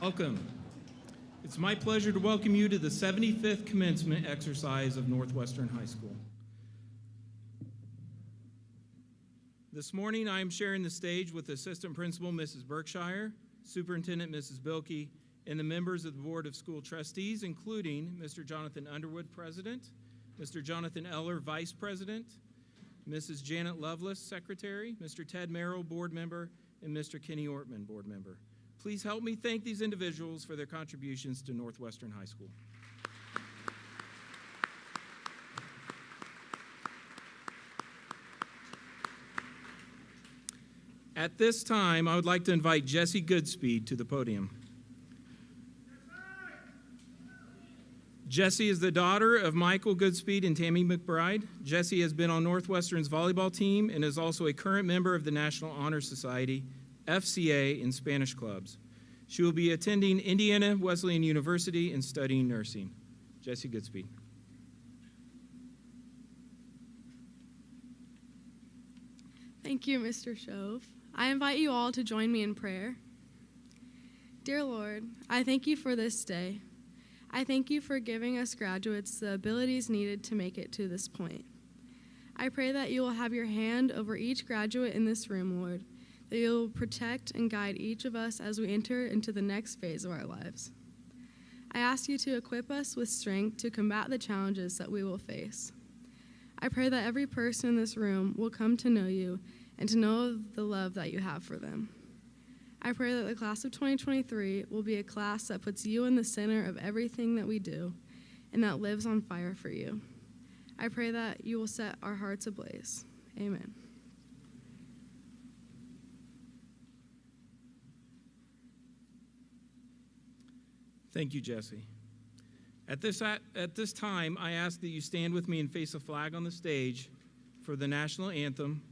Welcome. It's my pleasure to welcome you to the 75th commencement exercise of Northwestern High School. This morning, I am sharing the stage with Assistant Principal Mrs. Berkshire, Superintendent Mrs. Bilkey, and the members of the Board of School Trustees, including Mr. Jonathan Underwood, President, Mr. Jonathan Eller, Vice President, Mrs. Janet Lovelace, Secretary, Mr. Ted Merrill, Board Member, and Mr. Kenny Ortman, Board Member. Please help me thank these individuals for their contributions to Northwestern High School. At this time, I would like to invite Jessie Goodspeed to the podium. Jessie is the daughter of Michael Goodspeed and Tammy McBride. Jessie has been on Northwestern's volleyball team and is also a current member of the National Honor Society, FCA, and Spanish clubs. She will be attending Indiana Wesleyan University and studying nursing. Jessie Goodspeed. Thank you, Mr. Shove. I invite you all to join me in prayer. Dear Lord, I thank you for this day. I thank you for giving us graduates the abilities needed to make it to this point. I pray that you will have your hand over each graduate in this room, Lord, that you will protect and guide each of us as we enter into the next phase of our lives. I ask you to equip us with strength to combat the challenges that we will face. I pray that every person in this room will come to know you and to know the love that you have for them. I pray that the class of 2023 will be a class that puts you in the center of everything that we do and that lives on fire for you. I pray that you will set our hearts ablaze. Amen. Thank you, Jessie. At this time, I ask that you stand with me and face the flag on the stage for the national anthem.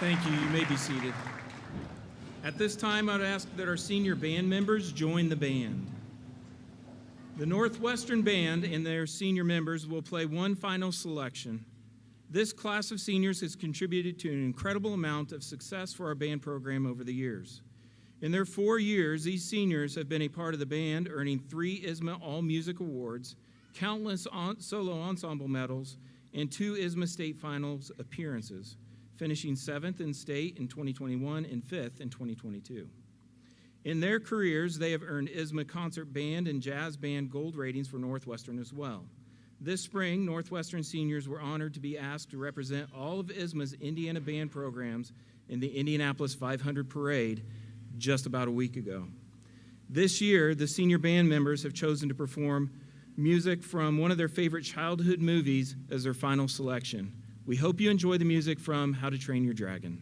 Thank you. You may be seated. At this time, I would ask that our senior band members join the band. The Northwestern Band and their senior members will play one final selection. This class of seniors has contributed to an incredible amount of success for our band program over the years. In their 4 years, these seniors have been a part of the band, earning 3 ISMA All-Music Awards, countless solo ensemble medals, and 2 ISMA State Finals appearances, finishing 7th in state in 2021 and 5th in 2022. In their careers, they have earned ISMA Concert Band and Jazz Band Gold ratings for Northwestern as well. This spring, Northwestern seniors were honored to be asked to represent all of ISMA's Indiana band programs in the Indianapolis 500 Parade just about a week ago. This year, the senior band members have chosen to perform music from one of their favorite childhood movies as their final selection. We hope you enjoy the music from How to Train Your Dragon.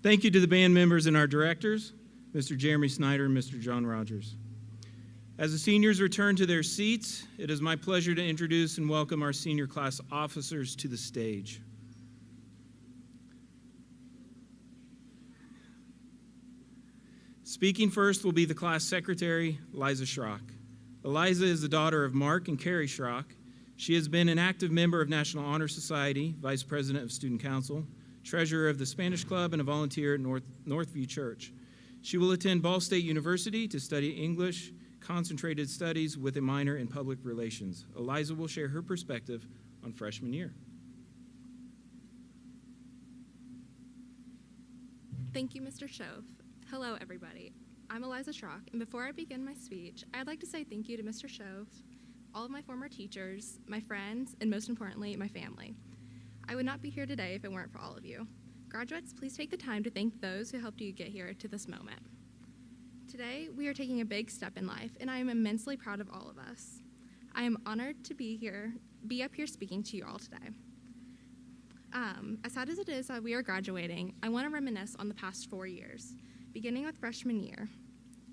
Thank you to the band members and our directors, Mr. Jeremy Snyder and Mr. John Rogers. As the seniors return to their seats, it is my pleasure to introduce and welcome our senior class officers to the stage. Speaking first will be the class secretary, Liza Schrock. Eliza is the daughter of Mark and Carrie Schrock. She has been an active member of National Honor Society, vice president of Student Council, treasurer of the Spanish Club, and a volunteer at Northview Church. She will attend Ball State University to study English, concentrated studies with a minor in public relations. Eliza will share her perspective on freshman year. Thank you, Mr. Shove. Hello, everybody. I'm Eliza Schrock, and before I begin my speech, I'd like to say thank you to Mr. Shove, all of my former teachers, my friends, and most importantly, my family. I would not be here today if it weren't for all of you. Graduates, please take the time to thank those who helped you get here to this moment. Today, we are taking a big step in life, and I am immensely proud of all of us. I am honored to be up here speaking to you all today. As sad as it is that we are graduating, I want to reminisce on the past 4 years, beginning with freshman year.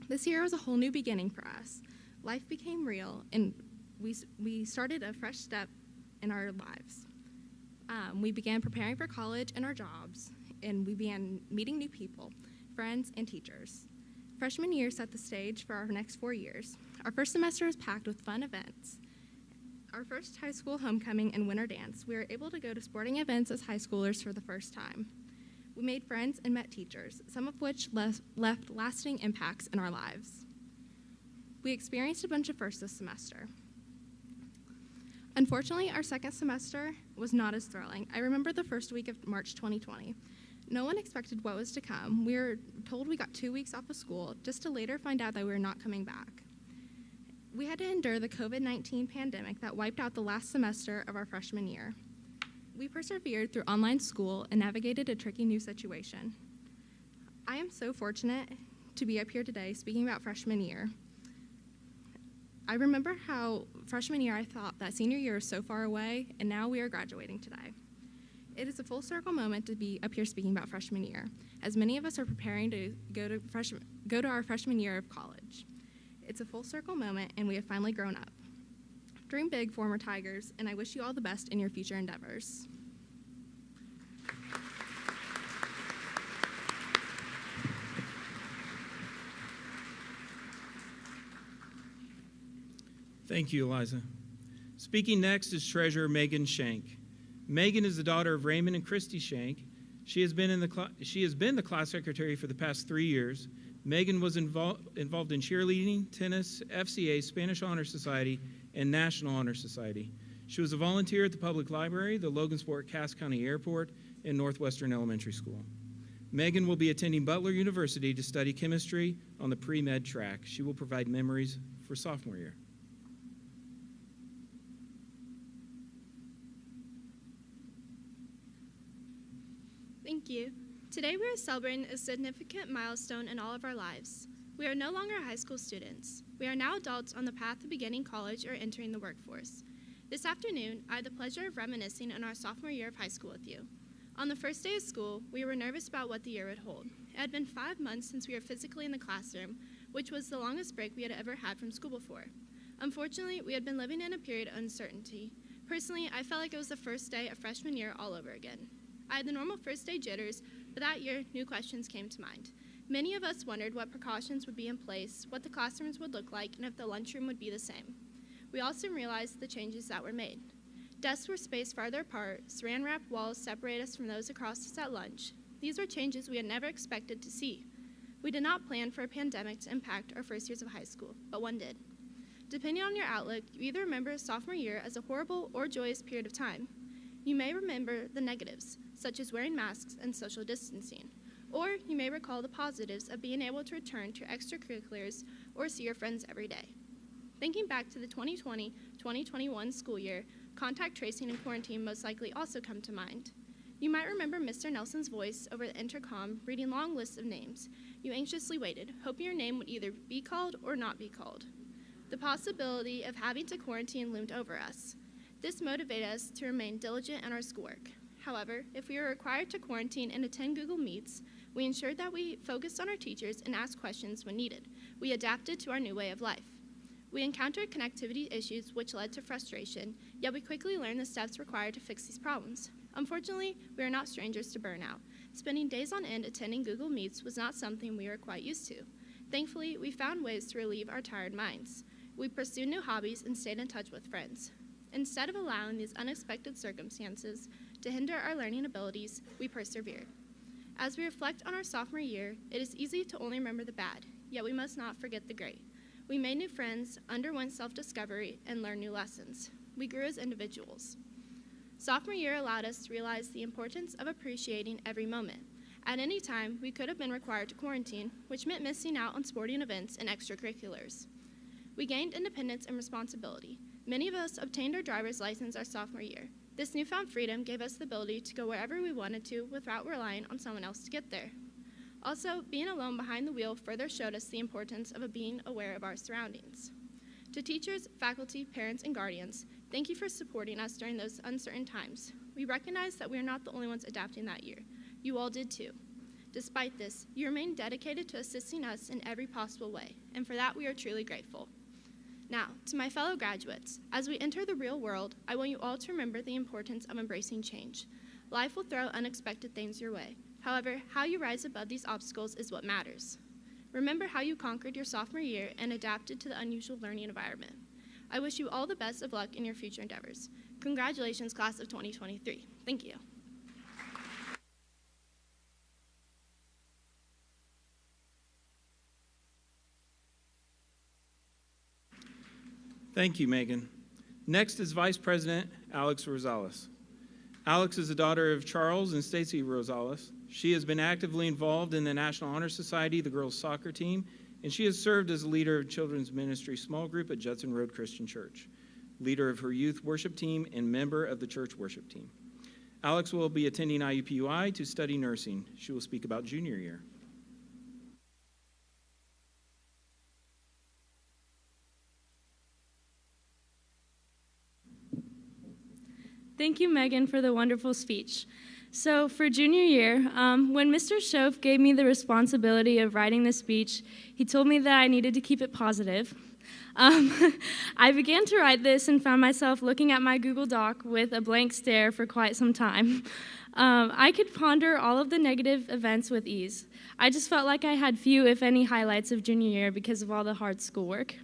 This year was a whole new beginning for us. Life became real, and we started a fresh step in our lives. We began preparing for college and our jobs, and we began meeting new people, friends, and teachers. Freshman year set the stage for our next 4 years. Our first semester was packed with fun events. Our first high school homecoming and winter dance, we were able to go to sporting events as high schoolers for the first time. We made friends and met teachers, some of which left lasting impacts in our lives. We experienced a bunch of firsts this semester. Unfortunately, our second semester was not as thrilling. I remember the first week of March 2020. No one expected what was to come. We were told we got 2 weeks off of school, just to later find out that we were not coming back. We had to endure the COVID-19 pandemic that wiped out the last semester of our freshman year. We persevered through online school and navigated a tricky new situation. I am so fortunate to be up here today speaking about freshman year. I remember how freshman year I thought that senior year was so far away, and now we are graduating today. It is a full circle moment to be up here speaking about freshman year, as many of us are preparing to go to our freshman year of college. It's a full circle moment, and we have finally grown up. Dream big, former Tigers, and I wish you all the best in your future endeavors. Thank you, Eliza. Speaking next is Treasurer Megan Shank. Megan is the daughter of Raymond and Christy Shank. She has been the class secretary for the past 3 years. Megan was involved in cheerleading, tennis, FCA, Spanish Honor Society, and National Honor Society. She was a volunteer at the Public Library, the Logansport Cass County Airport, and Northwestern Elementary School. Megan will be attending Butler University to study chemistry on the pre-med track. She will provide memories for sophomore year. Thank you. Today we are celebrating a significant milestone in all of our lives. We are no longer high school students. We are now adults on the path to beginning college or entering the workforce. This afternoon, I had the pleasure of reminiscing on our sophomore year of high school with you. On the first day of school, we were nervous about what the year would hold. It had been 5 months since we were physically in the classroom, which was the longest break we had ever had from school before. Unfortunately, we had been living in a period of uncertainty. Personally, I felt like it was the first day of freshman year all over again. I had the normal first day jitters, but that year, new questions came to mind. Many of us wondered what precautions would be in place, what the classrooms would look like, and if the lunchroom would be the same. We also realized the changes that were made. Desks were spaced farther apart, saran wrap walls separate us from those across us at lunch. These were changes we had never expected to see. We did not plan for a pandemic to impact our first years of high school, but one did. Depending on your outlook, you either remember sophomore year as a horrible or joyous period of time. You may remember the negatives, such as wearing masks and social distancing. Or you may recall the positives of being able to return to extracurriculars or see your friends every day. Thinking back to the 2020-2021 school year, contact tracing and quarantine most likely also come to mind. You might remember Mr. Nelson's voice over the intercom reading long lists of names. You anxiously waited, hoping your name would either be called or not be called. The possibility of having to quarantine loomed over us. This motivated us to remain diligent in our schoolwork. However, if we were required to quarantine and attend Google Meets, we ensured that we focused on our teachers and asked questions when needed. We adapted to our new way of life. We encountered connectivity issues which led to frustration, yet we quickly learned the steps required to fix these problems. Unfortunately, we are not strangers to burnout. Spending days on end attending Google Meets was not something we were quite used to. Thankfully, we found ways to relieve our tired minds. We pursued new hobbies and stayed in touch with friends. Instead of allowing these unexpected circumstances to hinder our learning abilities, we persevered. As we reflect on our sophomore year, it is easy to only remember the bad, yet we must not forget the great. We made new friends, underwent self-discovery, and learned new lessons. We grew as individuals. Sophomore year allowed us to realize the importance of appreciating every moment. At any time, we could have been required to quarantine, which meant missing out on sporting events and extracurriculars. We gained independence and responsibility. Many of us obtained our driver's license our sophomore year. This newfound freedom gave us the ability to go wherever we wanted to without relying on someone else to get there. Also, being alone behind the wheel further showed us the importance of being aware of our surroundings. To teachers, faculty, parents, and guardians, thank you for supporting us during those uncertain times. We recognize that we are not the only ones adapting that year. You all did too. Despite this, you remain dedicated to assisting us in every possible way, and for that we are truly grateful. Now, to my fellow graduates, as we enter the real world, I want you all to remember the importance of embracing change. Life will throw unexpected things your way. However, how you rise above these obstacles is what matters. Remember how you conquered your sophomore year and adapted to the unusual learning environment. I wish you all the best of luck in your future endeavors. Congratulations, class of 2023. Thank you. Thank you, Megan. Next is Vice President Alex Rosales. Alex is the daughter of Charles and Stacy Rosales. She has been actively involved in the National Honor Society, the girls' soccer team, and she has served as a leader of children's ministry small group at Judson Road Christian Church, leader of her youth worship team, and member of the church worship team. Alex will be attending IUPUI to study nursing. She will speak about junior year. Thank you, Megan, for the wonderful speech. So for junior year, when Mr. Schoaf gave me the responsibility of writing the speech, he told me that I needed to keep it positive. I began to write this and found myself looking at my Google Doc with a blank stare for quite some time. I could ponder all of the negative events with ease. I just felt like I had few, if any, highlights of junior year because of all the hard schoolwork.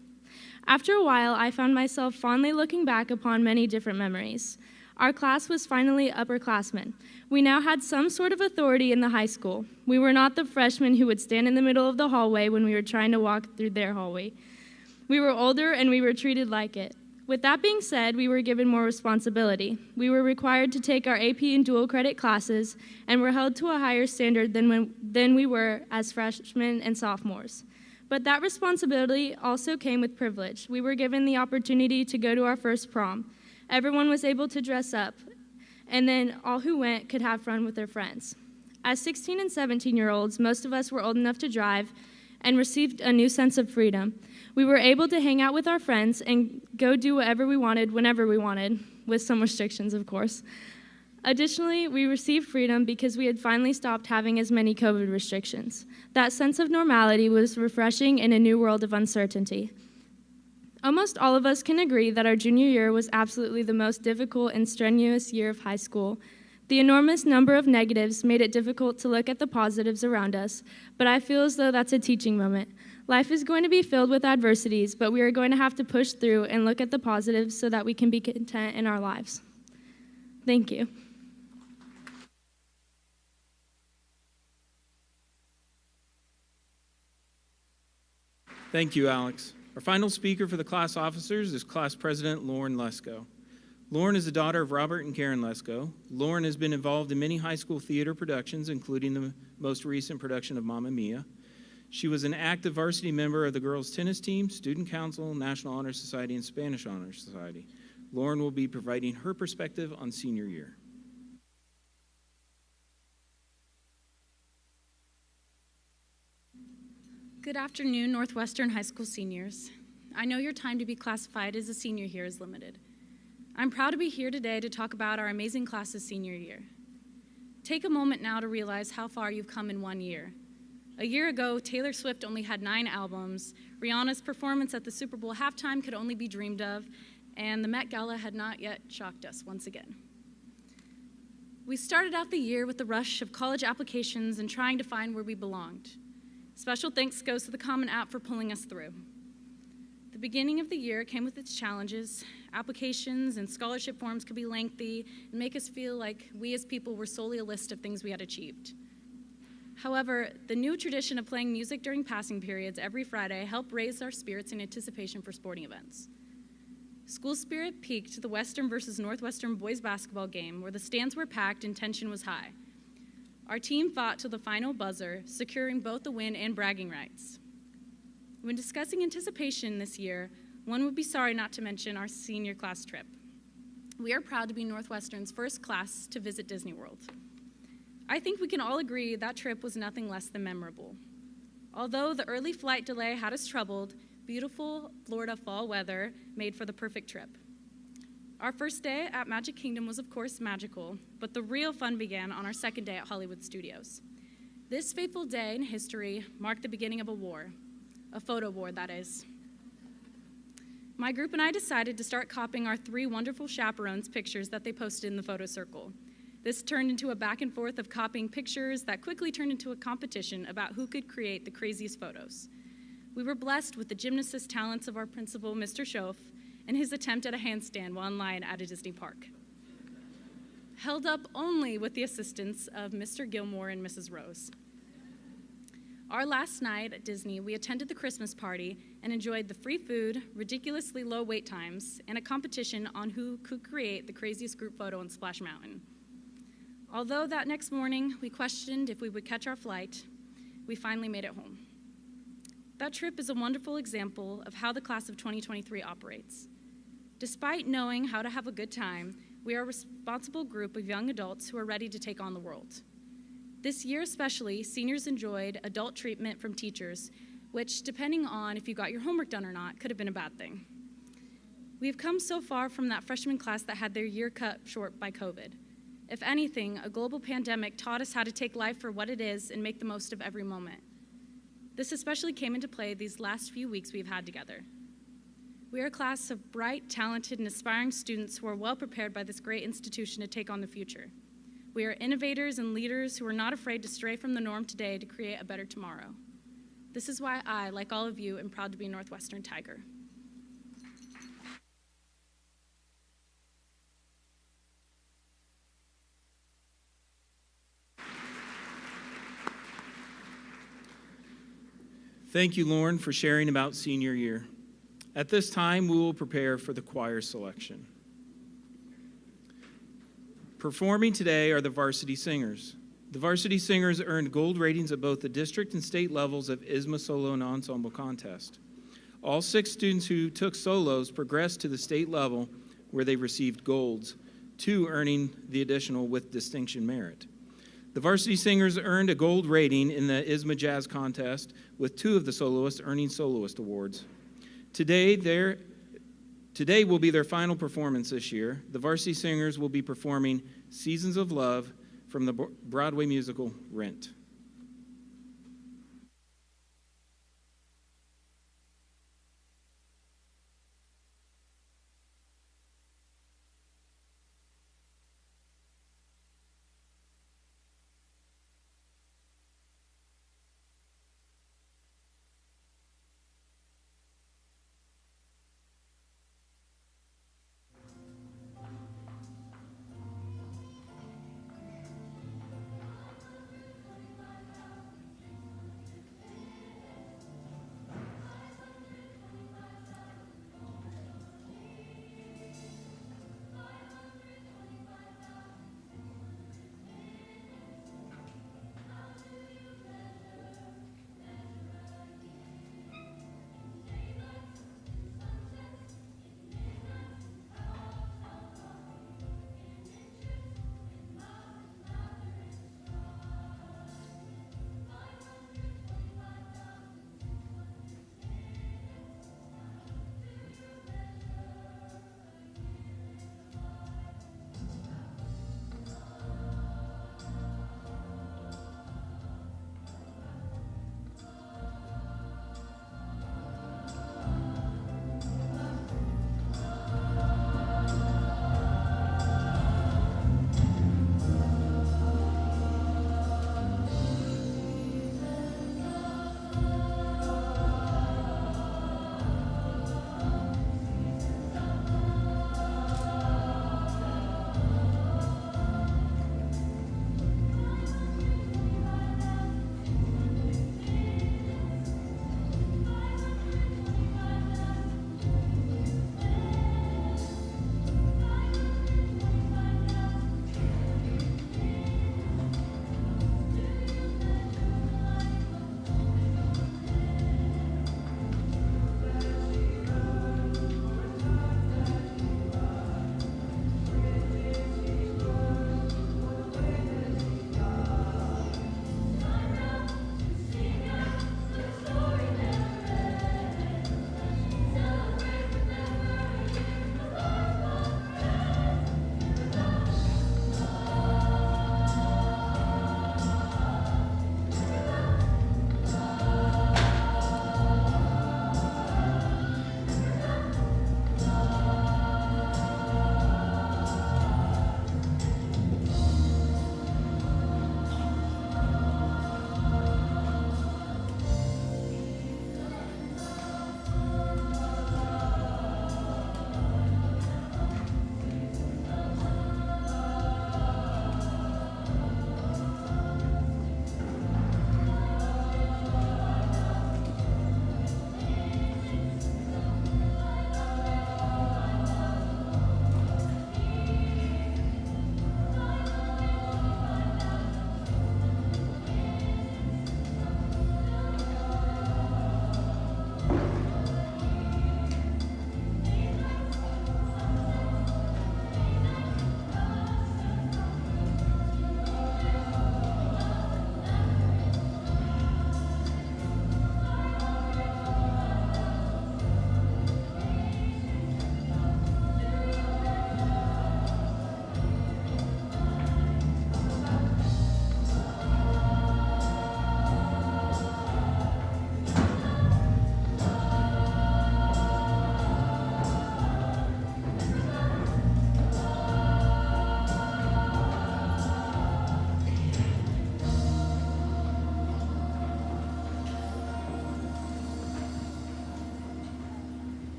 After a while, I found myself fondly looking back upon many different memories. Our class was finally upperclassmen. We now had some sort of authority in the high school. We were not the freshmen who would stand in the middle of the hallway when we were trying to walk through their hallway. We were older and we were treated like it. With that being said, we were given more responsibility. We were required to take our AP and dual credit classes and were held to a higher standard than we were as freshmen and sophomores. But that responsibility also came with privilege. We were given the opportunity to go to our first prom. Everyone was able to dress up, and then all who went could have fun with their friends. As 16 and 17-year-olds, most of us were old enough to drive and received a new sense of freedom. We were able to hang out with our friends and go do whatever we wanted, whenever we wanted, with some restrictions, of course. Additionally, we received freedom because we had finally stopped having as many COVID restrictions. That sense of normality was refreshing in a new world of uncertainty. Almost all of us can agree that our junior year was absolutely the most difficult and strenuous year of high school. The enormous number of negatives made it difficult to look at the positives around us, but I feel as though that's a teaching moment. Life is going to be filled with adversities, but we are going to have to push through and look at the positives so that we can be content in our lives. Thank you. Thank you, Alex. Our final speaker for the class officers is Class President Lauren Lesko. Lauren is the daughter of Robert and Karen Lesko. Lauren has been involved in many high school theater productions, including the most recent production of Mamma Mia. She was an active varsity member of the girls' tennis team, student council, National Honor Society, and Spanish Honor Society. Lauren will be providing her perspective on senior year. Good afternoon, Northwestern High School seniors. I know your time to be classified as a senior here is limited. I'm proud to be here today to talk about our amazing class's senior year. Take a moment now to realize how far you've come in 1 year. A year ago, Taylor Swift only had 9 albums, Rihanna's performance at the Super Bowl halftime could only be dreamed of, and the Met Gala had not yet shocked us once again. We started out the year with the rush of college applications and trying to find where we belonged. Special thanks goes to the Common App for pulling us through. The beginning of the year came with its challenges. Applications and scholarship forms could be lengthy and make us feel like we as people were solely a list of things we had achieved. However, the new tradition of playing music during passing periods every Friday helped raise our spirits in anticipation for sporting events. School spirit peaked at the Western versus Northwestern boys basketball game where the stands were packed and tension was high. Our team fought to the final buzzer, securing both the win and bragging rights. When discussing anticipation this year, one would be sorry not to mention our senior class trip. We are proud to be Northwestern's first class to visit Disney World. I think we can all agree that trip was nothing less than memorable. Although the early flight delay had us troubled, beautiful Florida fall weather made for the perfect trip. Our first day at Magic Kingdom was of course magical, but the real fun began on our second day at Hollywood Studios. This fateful day in history marked the beginning of a war, a photo war that is. My group and I decided to start copying our 3 wonderful chaperones' pictures that they posted in the photo circle. This turned into a back and forth of copying pictures that quickly turned into a competition about who could create the craziest photos. We were blessed with the gymnasist talents of our principal, Mr. Schoaf, and his attempt at a handstand while in line at a Disney park. Held up only with the assistance of Mr. Gilmore and Mrs. Rose. Our last night at Disney, we attended the Christmas party and enjoyed the free food, ridiculously low wait times, and a competition on who could create the craziest group photo on Splash Mountain. Although that next morning we questioned if we would catch our flight, we finally made it home. That trip is a wonderful example of how the class of 2023 operates. Despite knowing how to have a good time, we are a responsible group of young adults who are ready to take on the world. This year especially, seniors enjoyed adult treatment from teachers, which, depending on if you got your homework done or not, could have been a bad thing. We have come so far from that freshman class that had their year cut short by COVID. If anything, a global pandemic taught us how to take life for what it is and make the most of every moment. This especially came into play these last few weeks we've had together. We are a class of bright, talented, and aspiring students who are well prepared by this great institution to take on the future. We are innovators and leaders who are not afraid to stray from the norm today to create a better tomorrow. This is why I, like all of you, am proud to be a Northwestern Tiger. Thank you, Lauren, for sharing about senior year. At this time, we will prepare for the choir selection. Performing today are the varsity singers. The varsity singers earned gold ratings at both the district and state levels of ISMA Solo and Ensemble contest. All 6 students who took solos progressed to the state level where they received golds, 2 earning the additional with distinction merit. The varsity singers earned a gold rating in the ISMA Jazz contest, with 2 of the soloists earning soloist awards. Today will be their final performance this year. The varsity singers will be performing Seasons of Love from the Broadway musical Rent.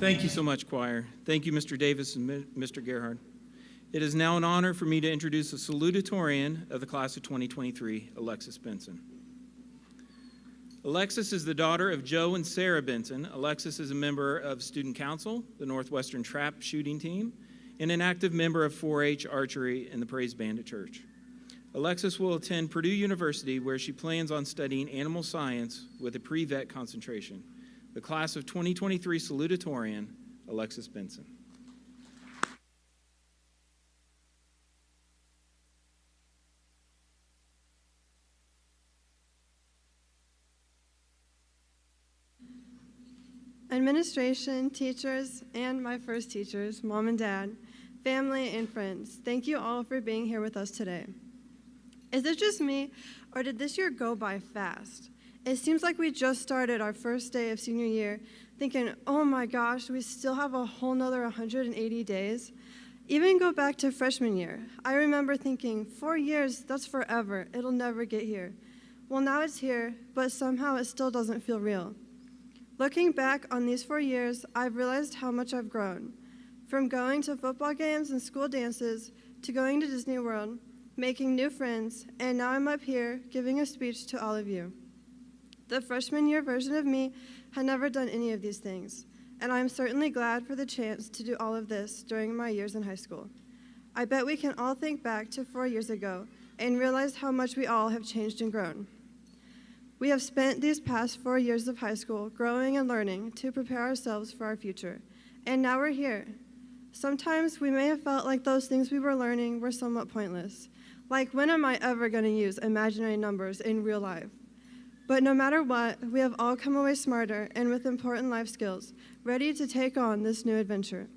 Thank you so much, choir. Thank you, Mr. Davis and Mr. Gerhard. It is now an honor for me to introduce the Salutatorian of the class of 2023, Alexis Benson. Alexis is the daughter of Joe and Sarah Benson. Alexis is a member of Student Council, the Northwestern Trap Shooting Team, and an active member of 4-H Archery and the Praise Band at church. Alexis will attend Purdue University, where she plans on studying animal science with a pre-vet concentration. The class of 2023 Salutatorian, Alexis Benson. Administration, teachers, and my first teachers, mom and dad, family, and friends, thank you all for being here with us today. Is it just me, or did this year go by fast? It seems like we just started our first day of senior year thinking, oh my gosh, we still have a whole nother 180 days. Even go back to freshman year. I remember thinking, 4 years, that's forever. It'll never get here. Well, now it's here, but somehow it still doesn't feel real. Looking back on these 4 years, I've realized how much I've grown. From going to football games and school dances, to going to Disney World, making new friends, and now I'm up here giving a speech to all of you. The freshman year version of me had never done any of these things, and I'm certainly glad for the chance to do all of this during my years in high school. I bet we can all think back to 4 years ago and realize how much we all have changed and grown. We have spent these past 4 years of high school growing and learning to prepare ourselves for our future, and now we're here. Sometimes we may have felt like those things we were learning were somewhat pointless, like when am I ever going to use imaginary numbers in real life? But no matter what, we have all come away smarter and with important life skills, ready to take on this new adventure.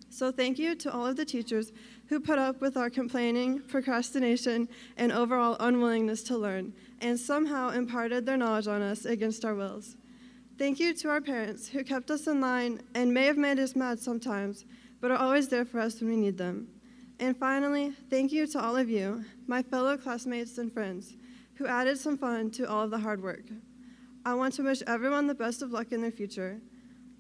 So thank you to all of the teachers who put up with our complaining, procrastination, and overall unwillingness to learn, and somehow imparted their knowledge on us against our wills. Thank you to our parents who kept us in line and may have made us mad sometimes, but are always there for us when we need them. And finally, thank you to all of you, my fellow classmates and friends, who added some fun to all of the hard work. I want to wish everyone the best of luck in their future.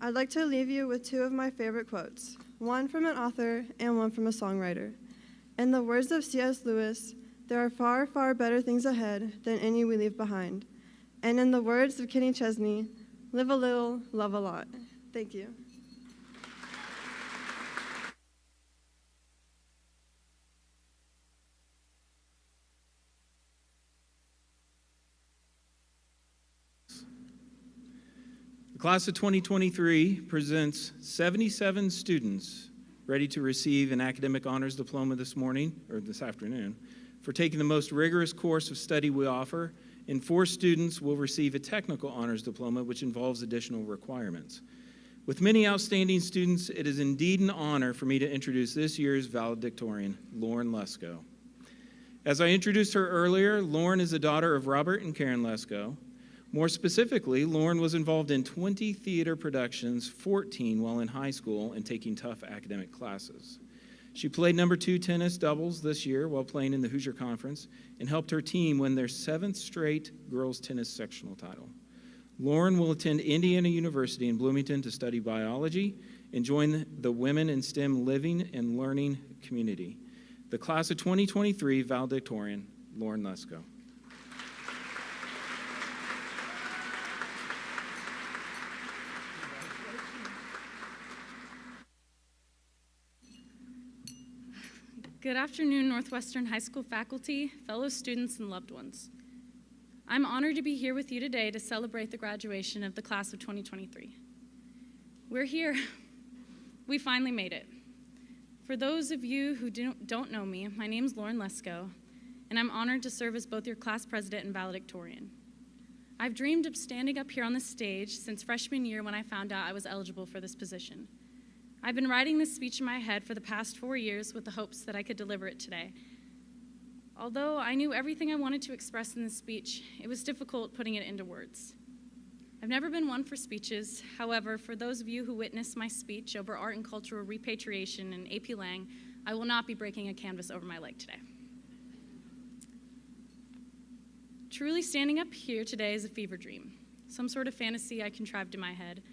I'd like to leave you with 2 of my favorite quotes, one from an author and one from a songwriter. In the words of C.S. Lewis, there are far, far better things ahead than any we leave behind. And in the words of Kenny Chesney, live a little, love a lot. Thank you. The class of 2023 presents 77 students ready to receive an academic honors diploma this morning, or this afternoon, for taking the most rigorous course of study we offer, and 4 students will receive a technical honors diploma, which involves additional requirements. With many outstanding students, it is indeed an honor for me to introduce this year's valedictorian, Lauren Lesko. As I introduced her earlier, Lauren is the daughter of Robert and Karen Lesko. More specifically, Lauren was involved in 20 theater productions, 14 while in high school and taking tough academic classes. She played number 2 tennis doubles this year while playing in the Hoosier Conference and helped her team win their 7th straight girls tennis sectional title. Lauren will attend Indiana University in Bloomington to study biology and join the Women in STEM Living and Learning community. The class of 2023 valedictorian, Lauren Lesko. Good afternoon, Northwestern High School faculty, fellow students, and loved ones. I'm honored to be here with you today to celebrate the graduation of the class of 2023. We're here. We finally made it. For those of you who don't know me, my name's Lauren Lesko, and I'm honored to serve as both your class president and valedictorian. I've dreamed of standing up here on the stage since freshman year when I found out I was eligible for this position. I've been writing this speech in my head for the past 4 years with the hopes that I could deliver it today. Although I knew everything I wanted to express in this speech, it was difficult putting it into words. I've never been one for speeches. However, for those of you who witnessed my speech over art and cultural repatriation in AP Lang, I will not be breaking a canvas over my leg today. Truly standing up here today is a fever dream, some sort of fantasy I contrived in my head.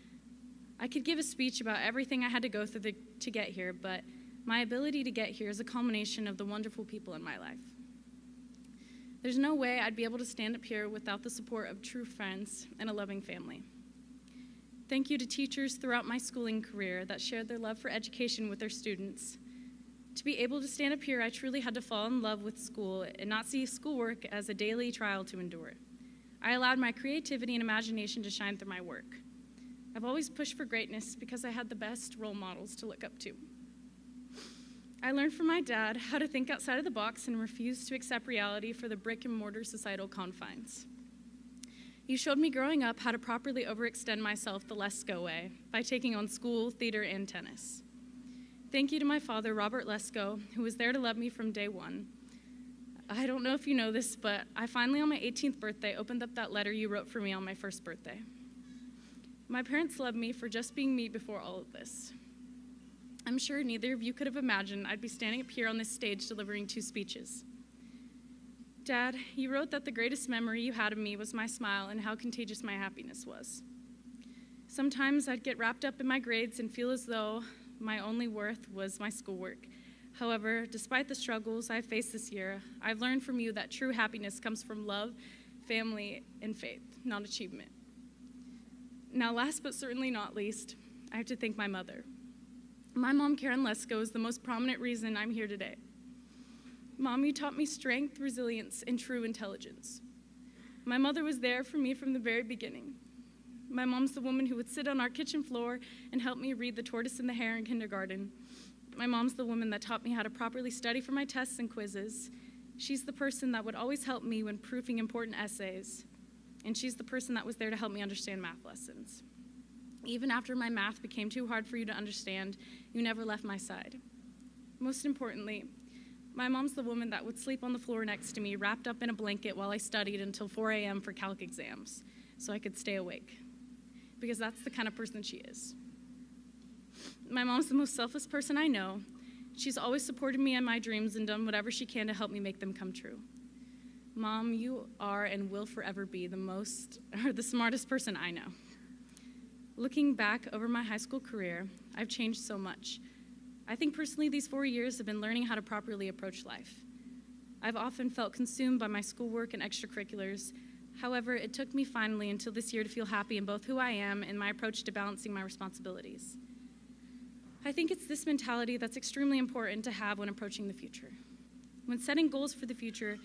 I could give a speech about everything I had to go through to get here, but my ability to get here is a culmination of the wonderful people in my life. There's no way I'd be able to stand up here without the support of true friends and a loving family. Thank you to teachers throughout my schooling career that shared their love for education with their students. To be able to stand up here, I truly had to fall in love with school and not see schoolwork as a daily trial to endure. I allowed my creativity and imagination to shine through my work. I've always pushed for greatness because I had the best role models to look up to. I learned from my dad how to think outside of the box and refuse to accept reality for the brick and mortar societal confines. You showed me growing up how to properly overextend myself the Lesko way by taking on school, theater, and tennis. Thank you to my father, Robert Lesko, who was there to love me from day one. I don't know if you know this, but I finally on my 18th birthday opened up that letter you wrote for me on my first birthday. My parents loved me for just being me before all of this. I'm sure neither of you could have imagined I'd be standing up here on this stage delivering 2 speeches. Dad, you wrote that the greatest memory you had of me was my smile and how contagious my happiness was. Sometimes I'd get wrapped up in my grades and feel as though my only worth was my schoolwork. However, despite the struggles I've faced this year, I've learned from you that true happiness comes from love, family, and faith, not achievement. Now, last but certainly not least, I have to thank my mother. My mom, Karen Lesko, is the most prominent reason I'm here today. Mom, you taught me strength, resilience, and true intelligence. My mother was there for me from the very beginning. My mom's the woman who would sit on our kitchen floor and help me read The Tortoise and the Hare in kindergarten. My mom's the woman that taught me how to properly study for my tests and quizzes. She's the person that would always help me when proofing important essays. And she's the person that was there to help me understand math lessons. Even after my math became too hard for you to understand, you never left my side. Most importantly, my mom's the woman that would sleep on the floor next to me, wrapped up in a blanket while I studied until 4 a.m. for calc exams, so I could stay awake. Because that's the kind of person she is. My mom's the most selfless person I know. She's always supported me in my dreams and done whatever she can to help me make them come true. Mom, you are and will forever be the smartest person I know. Looking back over my high school career, I've changed so much. I think personally these 4 years have been learning how to properly approach life. I've often felt consumed by my schoolwork and extracurriculars. However, it took me finally until this year to feel happy in both who I am and my approach to balancing my responsibilities. I think it's this mentality that's extremely important to have when approaching the future. When setting goals for the future,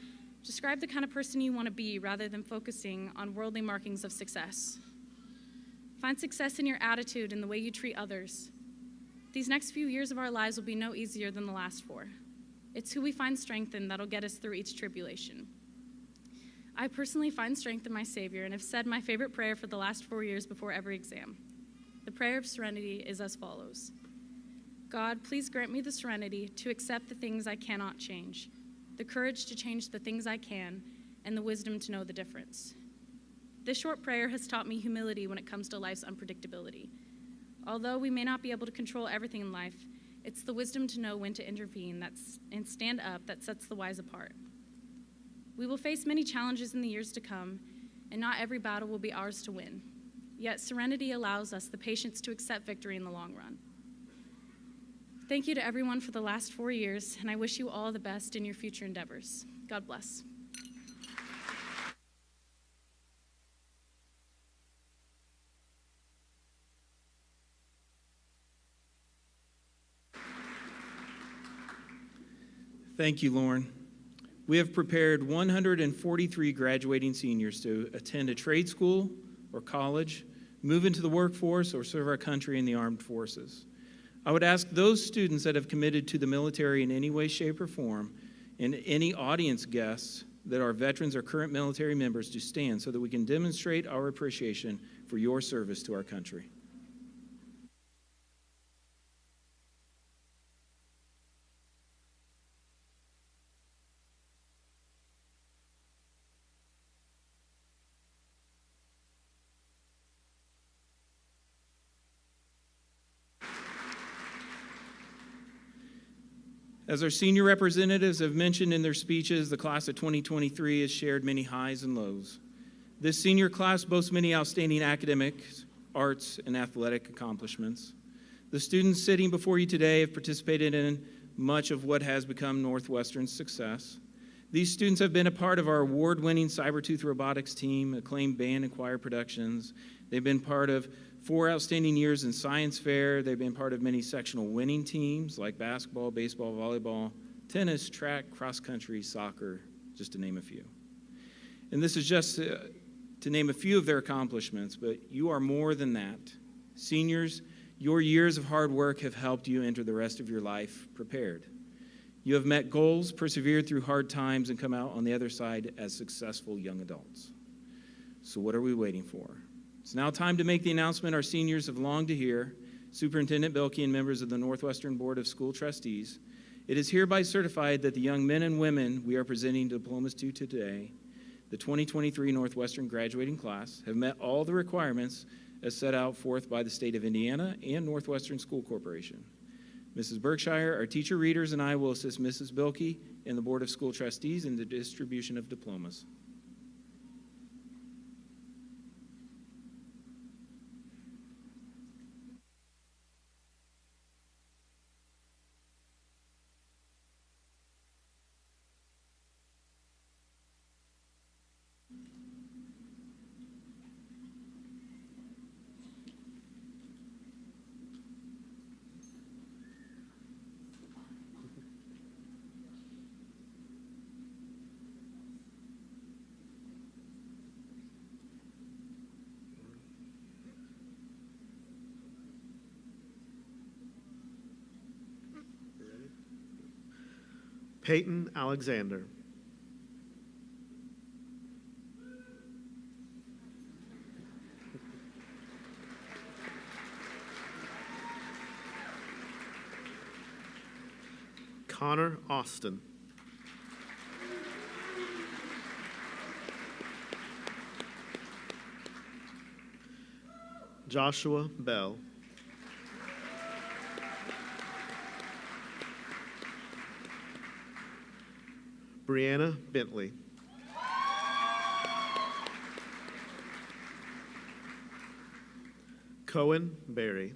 describe the kind of person you want to be rather than focusing on worldly markings of success. Find success in your attitude and the way you treat others. These next few years of our lives will be no easier than the last 4. It's who we find strength in that'll get us through each tribulation. I personally find strength in my Savior and have said my favorite prayer for the last 4 years before every exam. The prayer of serenity is as follows. God, please grant me the serenity to accept the things I cannot change, the courage to change the things I can, and the wisdom to know the difference. This short prayer has taught me humility when it comes to life's unpredictability. Although we may not be able to control everything in life, it's the wisdom to know when to intervene and stand up that sets the wise apart. We will face many challenges in the years to come, and not every battle will be ours to win. Yet serenity allows us the patience to accept victory in the long run. Thank you to everyone for the last 4 years, and I wish you all the best in your future endeavors. God bless. Thank you, Lauren. We have prepared 143 graduating seniors to attend a trade school or college, move into the workforce, or serve our country in the armed forces. I would ask those students that have committed to the military in any way, shape, or form, and any audience guests that are veterans or current military members to stand so that we can demonstrate our appreciation for your service to our country. As our senior representatives have mentioned in their speeches, the class of 2023 has shared many highs and lows. This senior class boasts many outstanding academics, arts, and athletic accomplishments. The students sitting before you today have participated in much of what has become Northwestern's success. These students have been a part of our award-winning Cybertooth robotics team, acclaimed band and choir productions. They've been part of 4 outstanding years in science fair. They've been part of many sectional winning teams like basketball, baseball, volleyball, tennis, track, cross country, soccer, just to name a few. And this is just to name a few of their accomplishments, but you are more than that. Seniors, your years of hard work have helped you enter the rest of your life prepared. You have met goals, persevered through hard times, and come out on the other side as successful young adults. So what are we waiting for? It's now time to make the announcement our seniors have longed to hear. Superintendent Bilkey and members of the Northwestern Board of School Trustees, it is hereby certified that the young men and women we are presenting diplomas to today, the 2023 Northwestern graduating class, have met all the requirements as set out forth by the state of Indiana and Northwestern School Corporation. Mrs. Berkshire, our teacher readers, and I will assist Mrs. Bilkey and the Board of School Trustees in the distribution of diplomas. Peyton Alexander. Connor Austin. Joshua Bell. Brianna Bentley. Cohen Berry.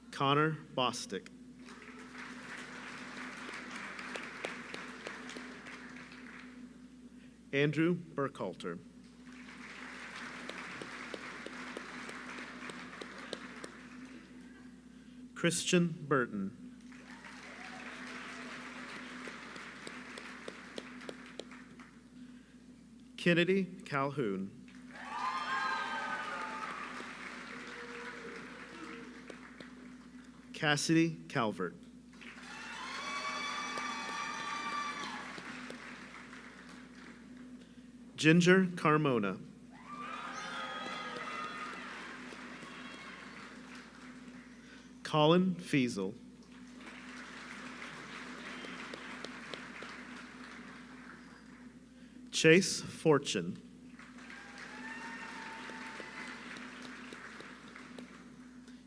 Connor Bostick. Andrew Burkhalter. Christian Burton. Kennedy Calhoun. Cassidy Calvert. Ginger Carmona. Colin Fiesel. Chase Fortune.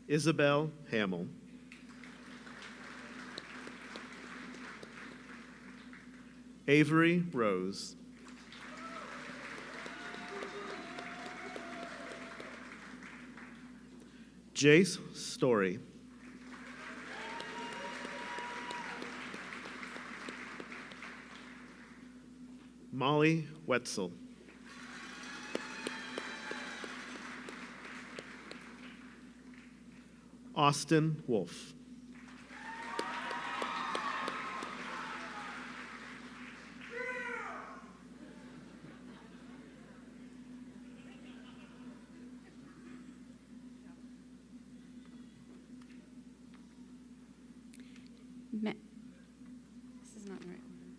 Isabel Hamill. Avery Rose. Jace Story. Molly Wetzel. Austin Wolf. This is not the right one.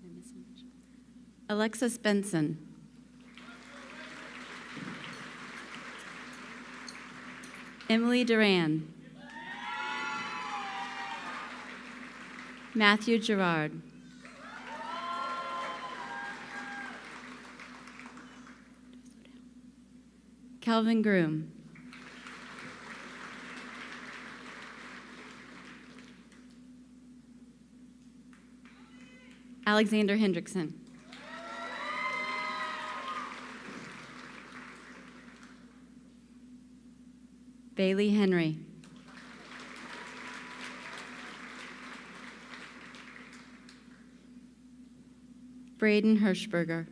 Am I missing it? Alexis Benson. Emily Duran. Matthew Gerard. Calvin Groom. Alexander Hendrickson. Bailey Henry. Braden Hirschberger.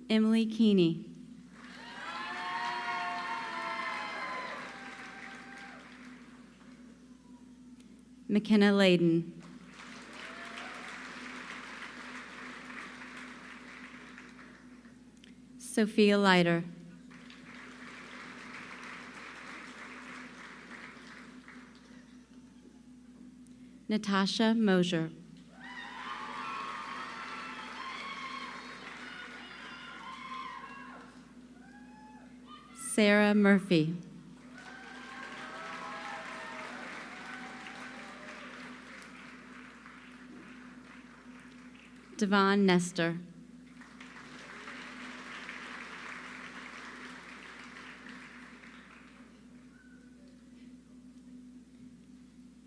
Emily Keeney. McKenna Layden. Sophia Leiter. Natasha Mosier. Sarah Murphy. Devon Nestor.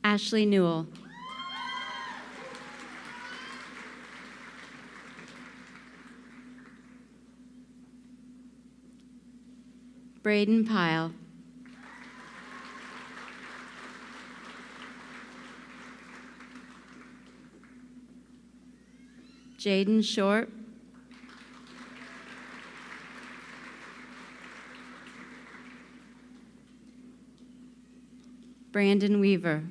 Ashley Newell. Braden Pyle. Jaden Short. Brandon Weaver.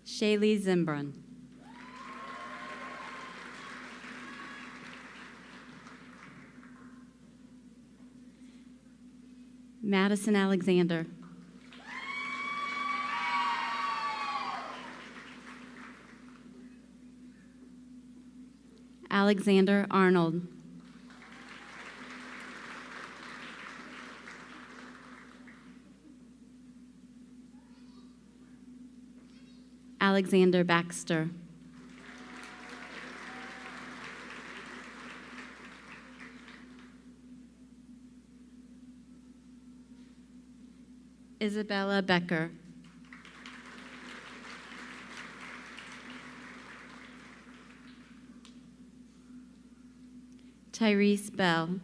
Shaylee Zimbron. Madison Alexander. Alexander Arnold. Alexander Baxter. Isabella Becker. Tyrese Bell.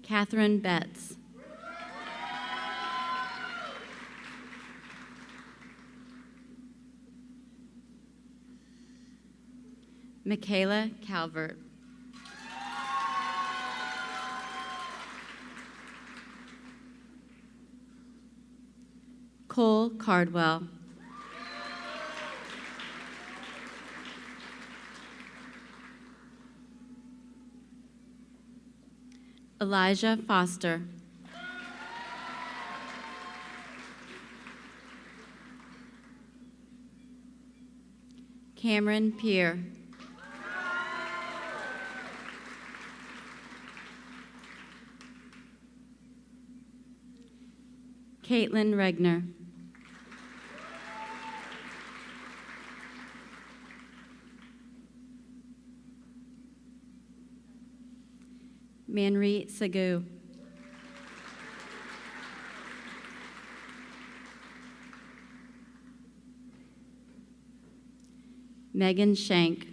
Catherine Betts. Michaela Calvert. Cole Cardwell. Elijah Foster. Cameron Pierre. Caitlin Regner. Manri Sagu. Megan Shank.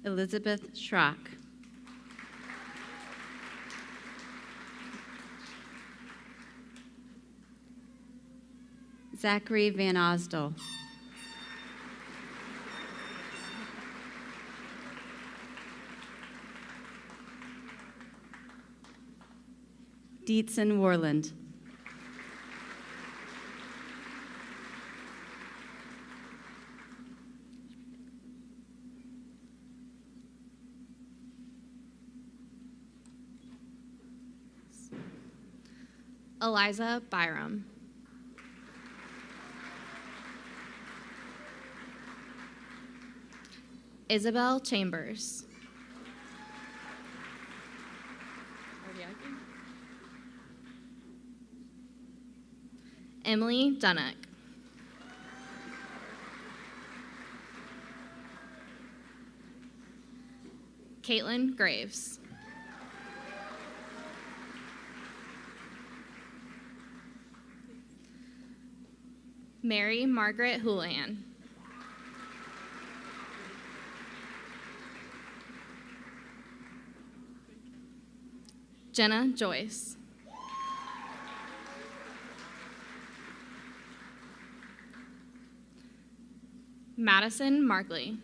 Elizabeth Schrock. Zachary Van Osdel. Dietzen Warland. Eliza Byram. Isabel Chambers. Emily Dunnock. Caitlin Graves. Mary Margaret Houlihan. Jenna Joyce. Madison Markley.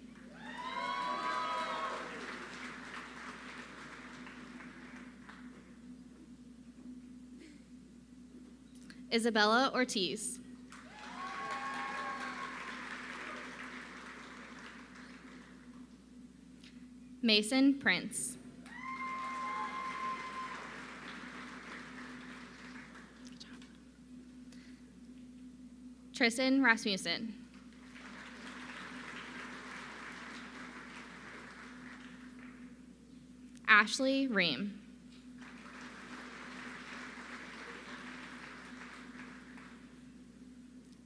Isabella Ortiz. Mason Prince. Tristan Rasmussen. Ashley Ream.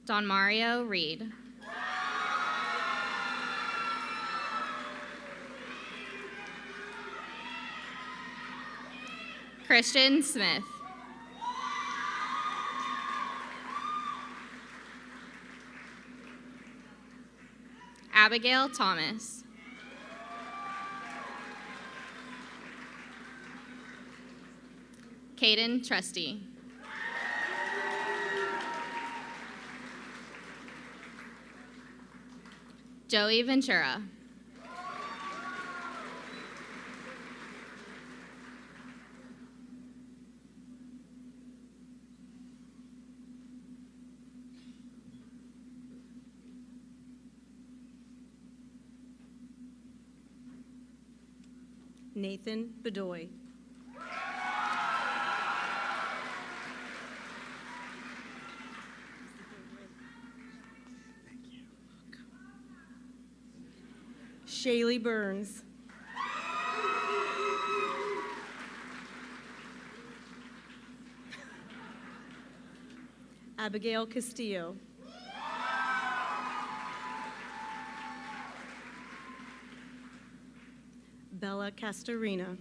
Don Mario Reed. Christian Smith. Abigail Thomas. Caden Trusty. Joey Ventura. Nathan Bedoy. Shaylee Burns. Abigail Castillo. Bella Castorina.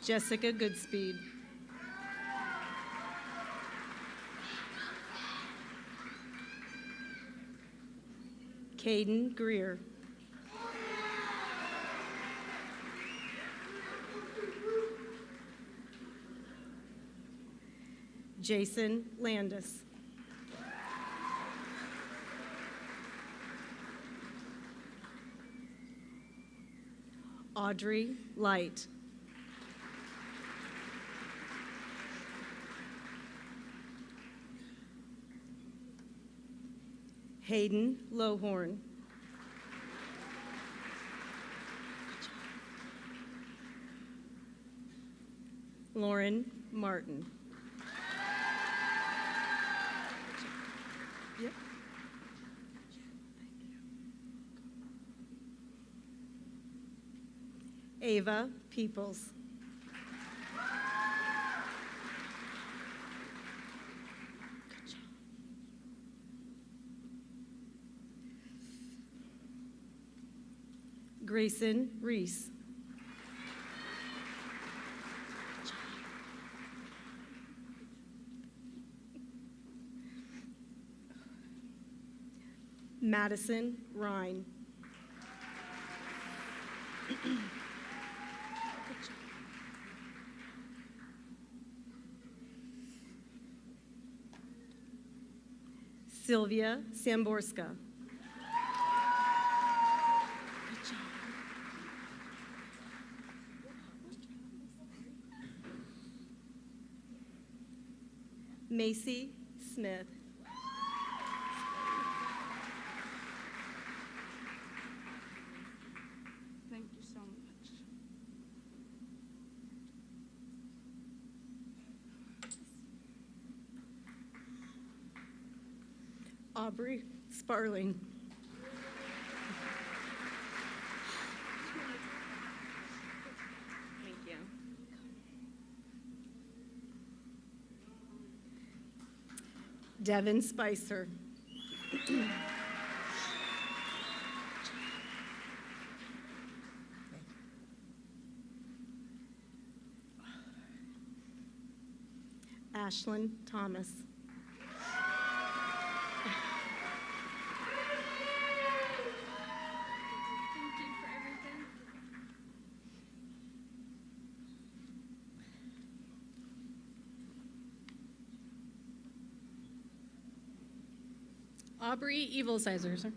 Jessica Goodspeed. Caden Greer. Jason Landis. Audrey Light. Hayden Lowhorn. Lauren Martin. Yep. Ava Peoples. Grayson Reese. Madison Rhine. Sylvia Samborska. Macy Smith. Thank you so much. Aubrey Sparling. Devin Spicer. Ashlyn Thomas. Aubrey Evilsizer, sir.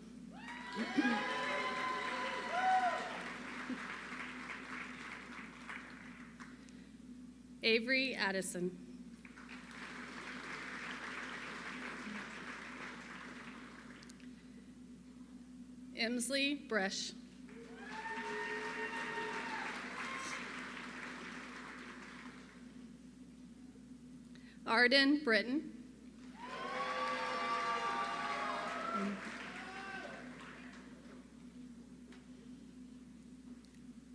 Avery Addison. Emsley Bresch. Arden Britton.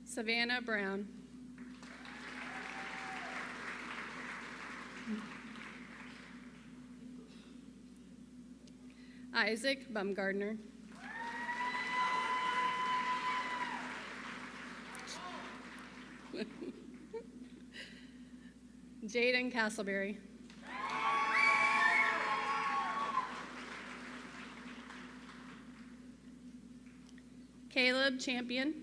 Savannah Brown. Isaac Bumgardner. Jaden Castleberry. Caleb Champion.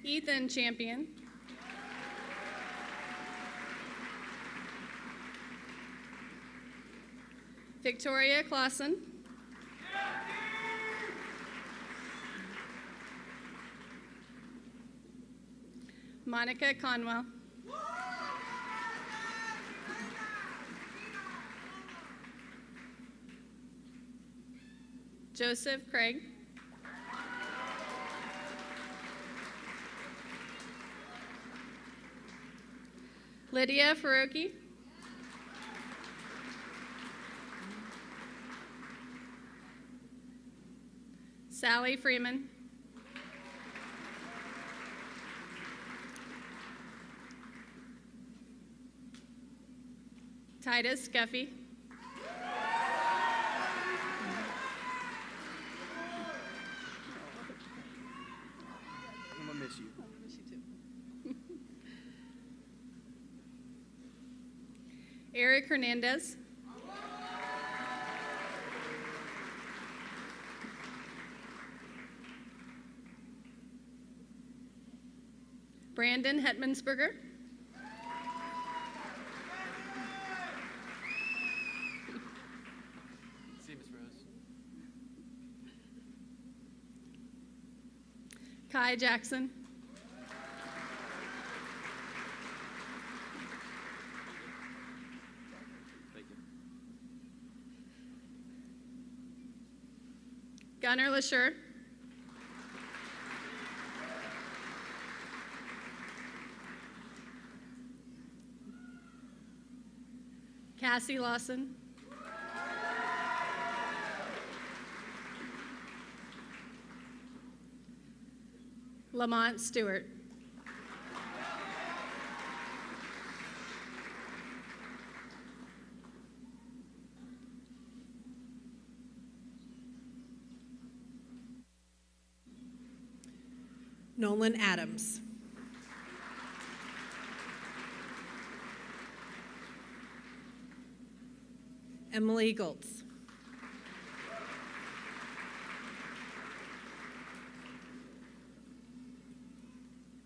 Ethan Champion. Victoria Clausen. Monica Conwell. Joseph Craig. Lydia Faroki. Sally Freeman. Titus Guffey. I'm gonna miss you. Eric Hernandez. Brandon Hetmansberger. See you, Miss Rose. Kai Jackson. Thank you. Gunnar LaSure. Cassie Lawson. Lamont Stewart. Nolan Adams. Emily Goltz.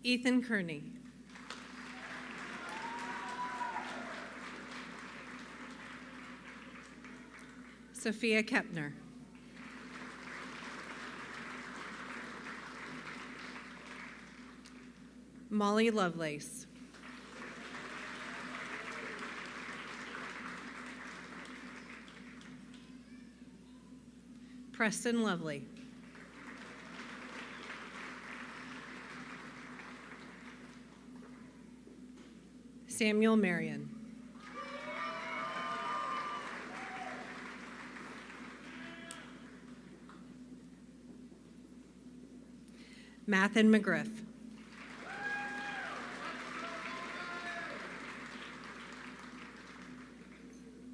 Ethan Kearney. Sophia Kepner. Molly Lovelace. Preston Lovely. Samuel Marion. Mathen McGriff.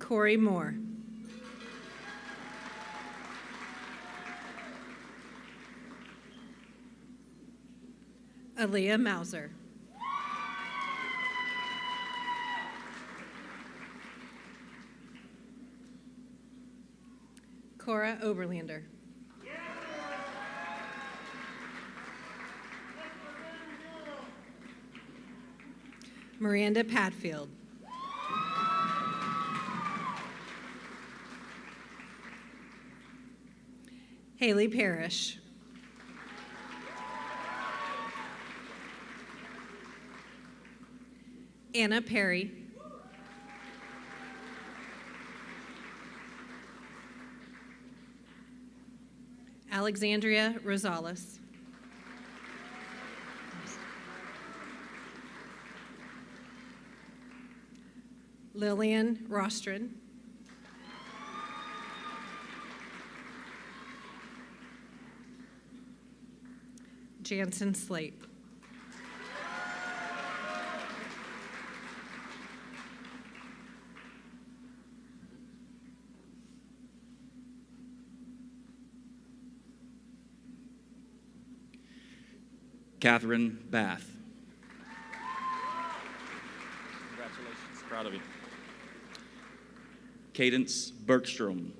Corey Moore. Aaliyah Mauser. Cora Oberlander. Miranda Padfield. Haley Parrish. Anna Perry. Alexandria Rosales. Lillian Rostron. Jansen Slate. Catherine Bath. Congratulations. Proud of you. Cadence Bergstrom.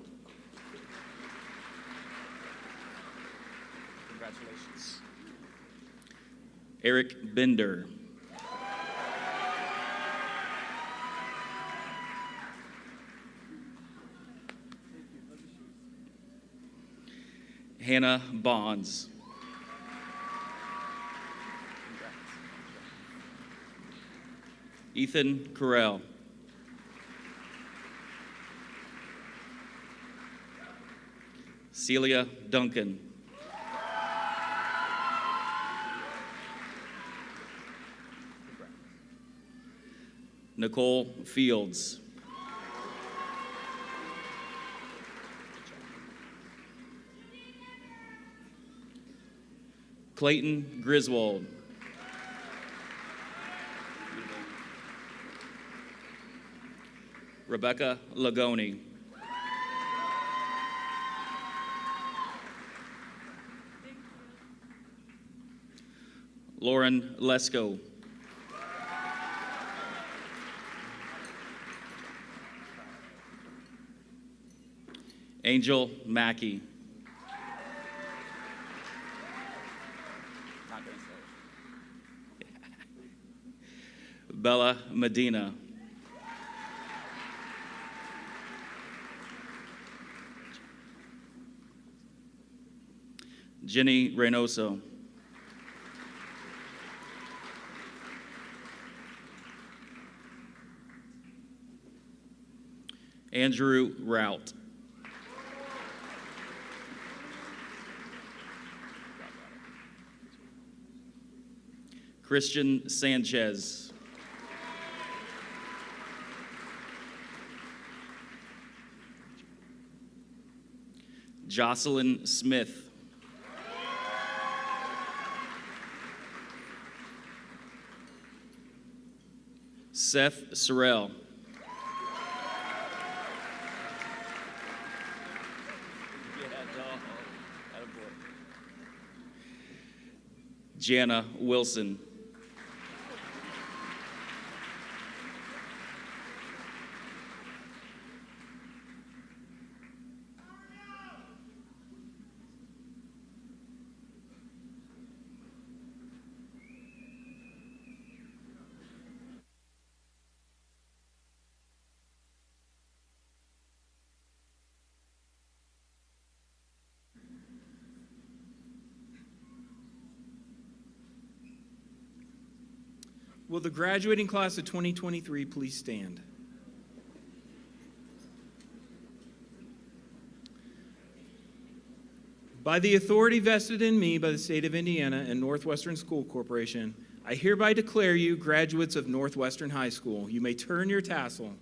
Congratulations. Eric Bender. Hannah Bonds. Ethan Carell. Celia Duncan. Nicole Fields. Clayton Griswold. Rebecca Lagoni. Lauren Lesko. Angel Mackey. Bella Medina. Jenny Reynoso. Andrew Rout. Christian Sanchez. Jocelyn Smith. Seth Sorrell. Jana Wilson. Will the graduating class of 2023 please stand? By the authority vested in me by the state of Indiana and Northwestern School Corporation, I hereby declare you graduates of Northwestern High School. You may turn your tassel.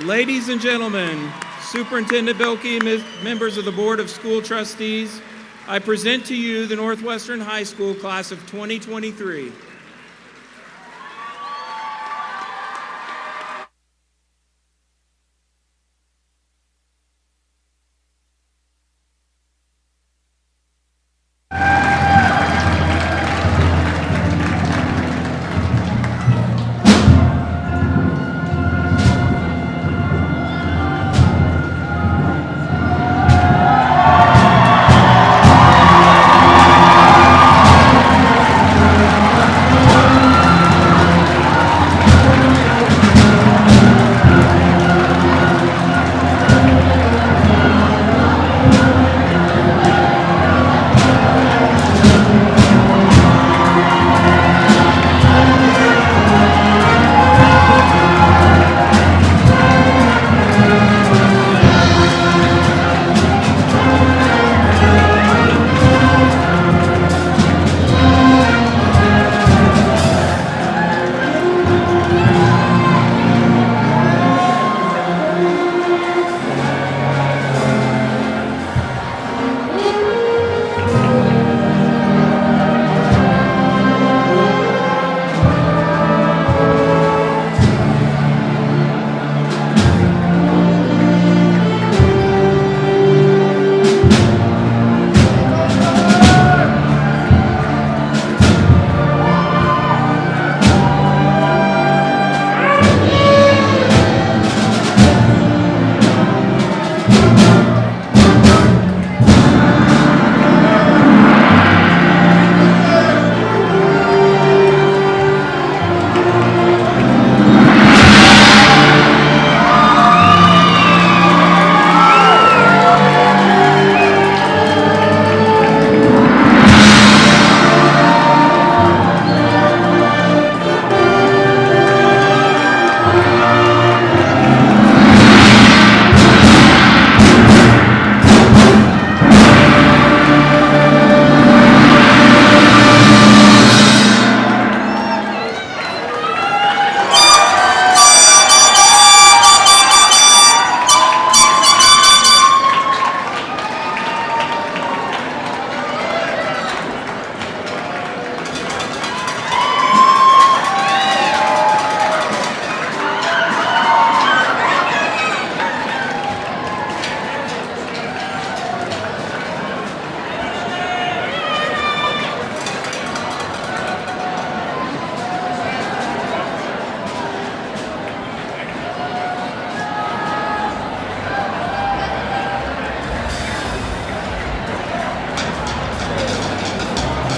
Ladies and gentlemen, Superintendent Bilkey, members of the Board of School Trustees, I present to you the Northwestern High School class of 2023.